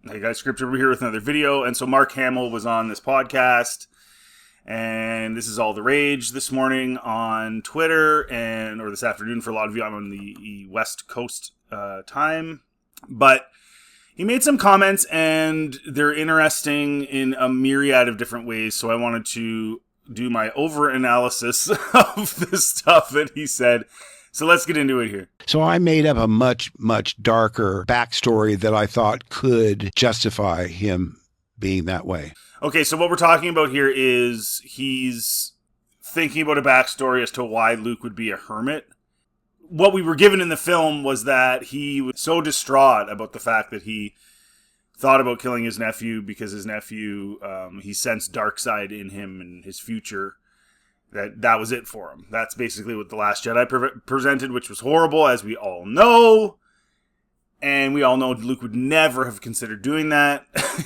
Hey guys, Scripture over here with another video. And so Mark Hamill was on this podcast, and this is all the rage this morning on Twitter, or this afternoon for a lot of you. I'm on the West Coast time. But he made some comments, and they're interesting in a myriad of different ways. So I wanted to do my over-analysis of the stuff that he said. So let's get into it here. So I made up a much, much darker backstory that I thought could justify him being that way. Okay, so what we're talking about here is he's thinking about a backstory as to why Luke would be a hermit. What we were given in the film was that he was so distraught about the fact that he thought about killing his nephew because his nephew, he sensed dark side in him and his future. That was it for him. That's basically what The Last Jedi presented, which was horrible, as we all know. And we all know Luke would never have considered doing that.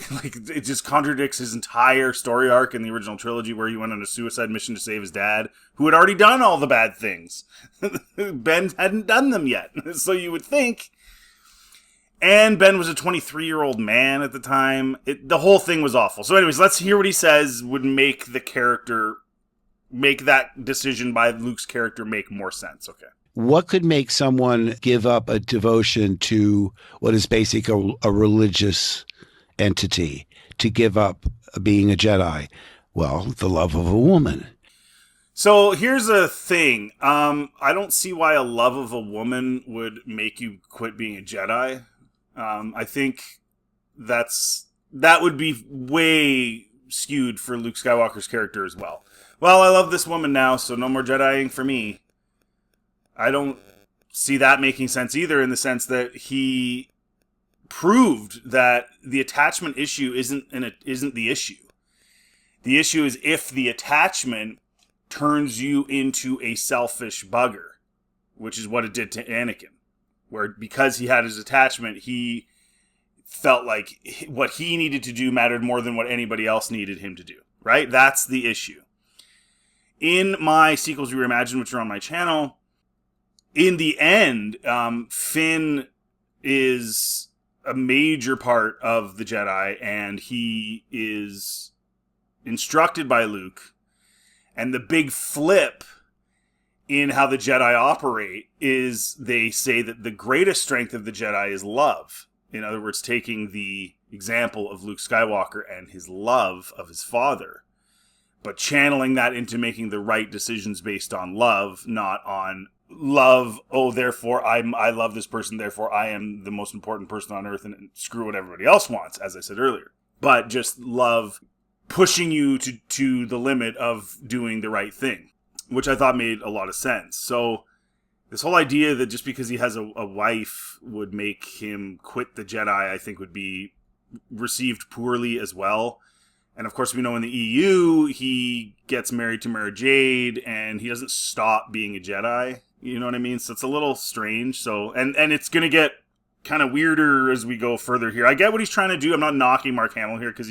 Like, it just contradicts his entire story arc in the original trilogy, where he went on a suicide mission to save his dad, who had already done all the bad things. Ben hadn't done them yet. So you would think. And Ben was a 23-year-old man at the time. The whole thing was awful. So anyways, let's hear what he says would make that decision by Luke's character make more sense. Okay. What could make someone give up a devotion to what is basically a religious entity, to give up being a Jedi? Well, the love of a woman. So here's a thing. I don't see why a love of a woman would make you quit being a Jedi. I think that would be way skewed for Luke Skywalker's character as well. Well, I love this woman now, so no more Jediing for me. I don't see that making sense either, in the sense that he proved that the attachment issue isn't the issue. The issue is if the attachment turns you into a selfish bugger, which is what it did to Anakin, where because he had his attachment, he felt like what he needed to do mattered more than what anybody else needed him to do, right? That's the issue. In my Sequels Reimagined, which are on my channel, in the end, Finn is a major part of the Jedi, and he is instructed by Luke. And the big flip in how the Jedi operate is they say that the greatest strength of the Jedi is love. In other words, taking the example of Luke Skywalker and his love of his father, but channeling that into making the right decisions based on love, not on love, oh, therefore I love this person, therefore I am the most important person on earth, and screw what everybody else wants, as I said earlier. But just love pushing you to the limit of doing the right thing, which I thought made a lot of sense. So this whole idea that just because he has a wife would make him quit the Jedi, I think would be received poorly as well. And of course, we know in the EU, he gets married to Mara Jade, and he doesn't stop being a Jedi. You know what I mean? So it's a little strange. So, and it's going to get kind of weirder as we go further here. I get what he's trying to do. I'm not knocking Mark Hamill here, because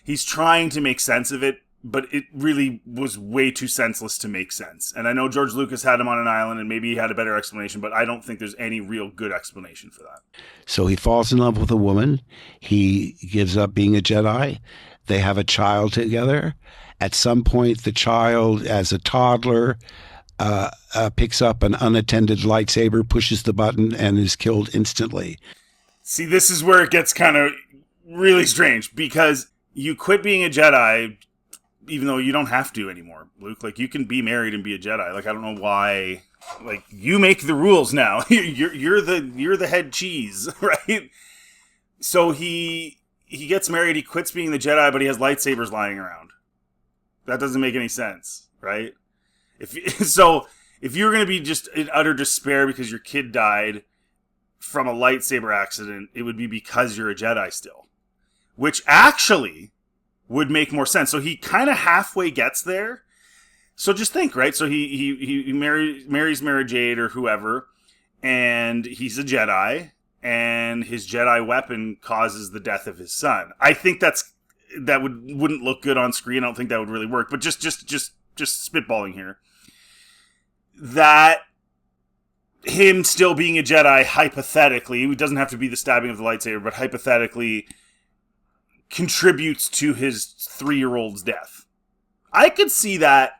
he's trying to make sense of it, but it really was way too senseless to make sense. And I know George Lucas had him on an island, and maybe he had a better explanation, but I don't think there's any real good explanation for that. So he falls in love with a woman. He gives up being a Jedi. They have a child together. At some point, the child, as a toddler, picks up an unattended lightsaber, pushes the button, and is killed instantly. See, this is where it gets kind of really strange, because you quit being a Jedi, even though you don't have to anymore, Luke. Like, you can be married and be a Jedi. Like, I don't know why. Like, you make the rules now. you're the head cheese, right? So he gets married, he quits being the Jedi, but he has lightsabers lying around. That doesn't make any sense, right? If you're going to be just in utter despair because your kid died from a lightsaber accident, it would be because you're a Jedi still. Which actually would make more sense. So he kind of halfway gets there. So just think, right? So he marries Mara Jade or whoever, and he's a Jedi, and his Jedi weapon causes the death of his son. I think that wouldn't look good on screen. I don't think that would really work. But just spitballing here. That him still being a Jedi, hypothetically, it doesn't have to be the stabbing of the lightsaber, but hypothetically contributes to his 3-year-old's death. I could see that,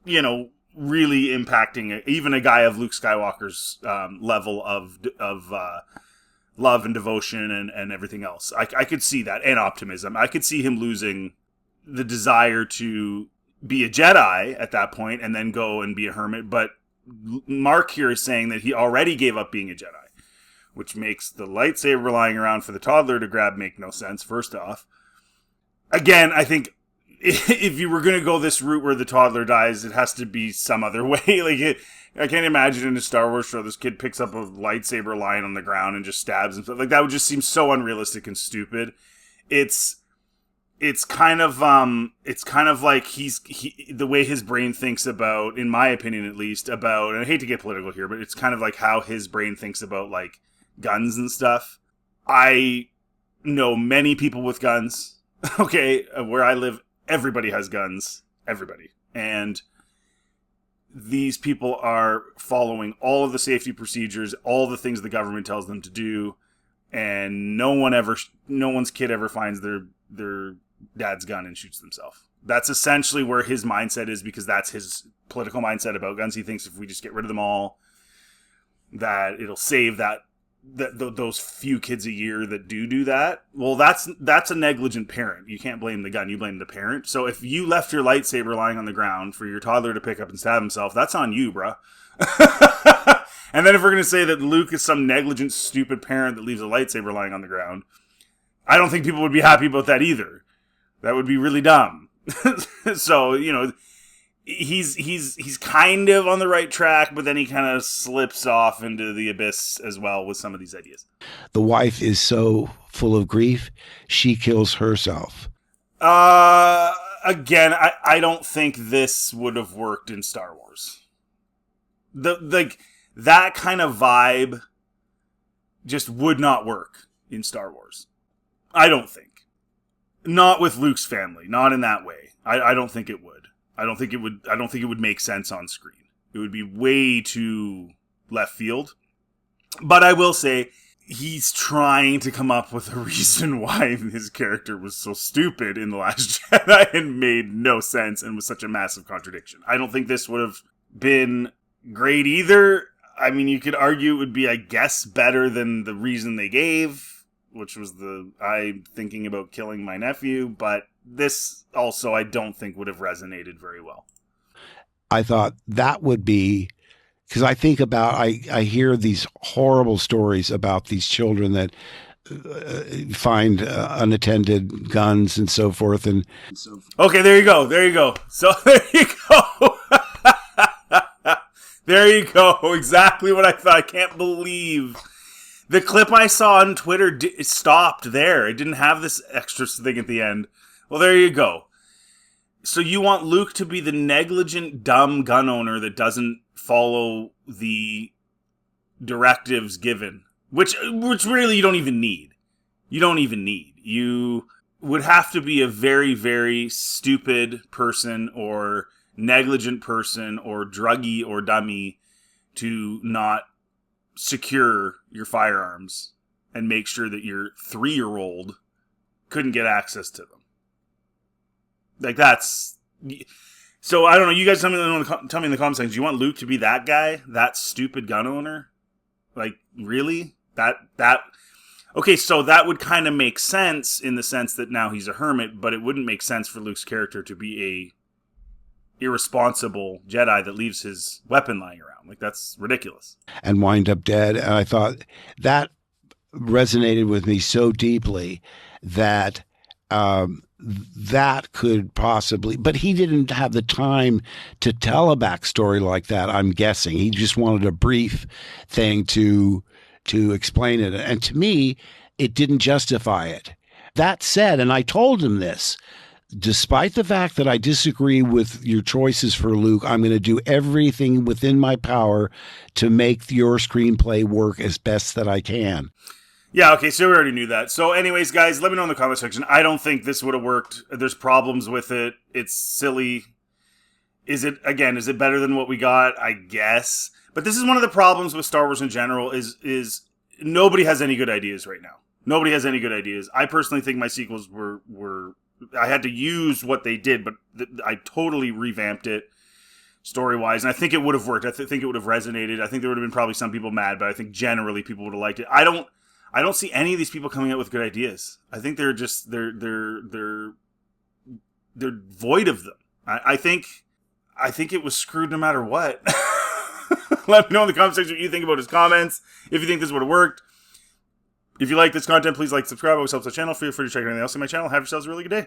really impacting even a guy of Luke Skywalker's level of love and devotion and everything else. I could see that, and optimism. I could see him losing the desire to be a Jedi at that point and then go and be a hermit. But Mark here is saying that he already gave up being a Jedi, which makes the lightsaber lying around for the toddler to grab make no sense, first off. Again, I think if you were going to go this route where the toddler dies, it has to be some other way. I can't imagine in a Star Wars show this kid picks up a lightsaber lying on the ground and just stabs himself. That would just seem so unrealistic and stupid. It's kind of like the way his brain thinks about, in my opinion at least, about, and I hate to get political here, but it's kind of like how his brain thinks about like guns and stuff. I know many people with guns. Okay, where I live, everybody has guns. Everybody. And these people are following all of the safety procedures, all the things the government tells them to do, and no one's kid ever finds their dad's gun and shoots themselves. That's essentially where his mindset is, because that's his political mindset about guns. He thinks if we just get rid of them all, that it'll save those few kids a year that do that. Well, that's a negligent parent. You can't blame the gun, you blame the parent. So if you left your lightsaber lying on the ground for your toddler to pick up and stab himself, that's on you, bruh. And then if we're going to say that Luke is some negligent, stupid parent that leaves a lightsaber lying on the ground, I don't think people would be happy about that either. That would be really dumb. So, he's kind of on the right track, but then he kind of slips off into the abyss as well with some of these ideas. The wife is so full of grief, she kills herself. Again, I don't think this would have worked in Star Wars. That kind of vibe just would not work in Star Wars. I don't think. Not with Luke's family, not in that way. I don't think it would. I don't think it would make sense on screen. It would be way too left field. But I will say, he's trying to come up with a reason why his character was so stupid in The Last Jedi and made no sense and was such a massive contradiction. I don't think this would have been great either. I mean, you could argue it would be, I guess, better than the reason they gave, which was I thinking about killing my nephew, but this also I don't think would have resonated very well. I thought that would be, because I think about, I hear these horrible stories about these children that find unattended guns and so forth. Okay, there you go. So there you go. There you go. Exactly what I thought. I can't believe the clip I saw on Twitter stopped there. It didn't have this extra thing at the end. Well, there you go. So you want Luke to be the negligent, dumb gun owner that doesn't follow the directives given, which really you don't even need. You don't even need. You would have to be a very, very stupid person or negligent person or druggy or dummy to not secure your firearms and make sure that your 3-year-old couldn't get access to them. Like, that's... So, I don't know. You guys tell me in the comment section. Do you want Luke to be that guy? That stupid gun owner? Like, really? That... Okay, so that would kind of make sense in the sense that now he's a hermit, but it wouldn't make sense for Luke's character to be a irresponsible Jedi that leaves his weapon lying around. Like, that's ridiculous. And wind up dead. And I thought that resonated with me so deeply that that could possibly, but he didn't have the time to tell a backstory like that, I'm guessing. He just wanted a brief thing to explain it. And to me, it didn't justify it. That said, and I told him this, despite the fact that I disagree with your choices for Luke, I'm going to do everything within my power to make your screenplay work as best that I can. Yeah, okay, so we already knew that. So anyways, guys, let me know in the comment section. I don't think this would have worked. There's problems with it. It's silly. Is it better than what we got? I guess. But this is one of the problems with Star Wars in general is nobody has any good ideas right now. Nobody has any good ideas. I personally think my sequels were I had to use what they did, but I totally revamped it story-wise, and I think it would have worked. I think it would have resonated. I think there would have been probably some people mad, but I think generally people would have liked it. I don't see any of these people coming out with good ideas. I think they're just they're void of them. I think it was screwed no matter what. Let me know in the comment section what you think about his comments. If you think this would have worked. If you like this content, please like, subscribe. Always helps the channel. Feel free to check anything else on my channel. Have yourselves a really good day.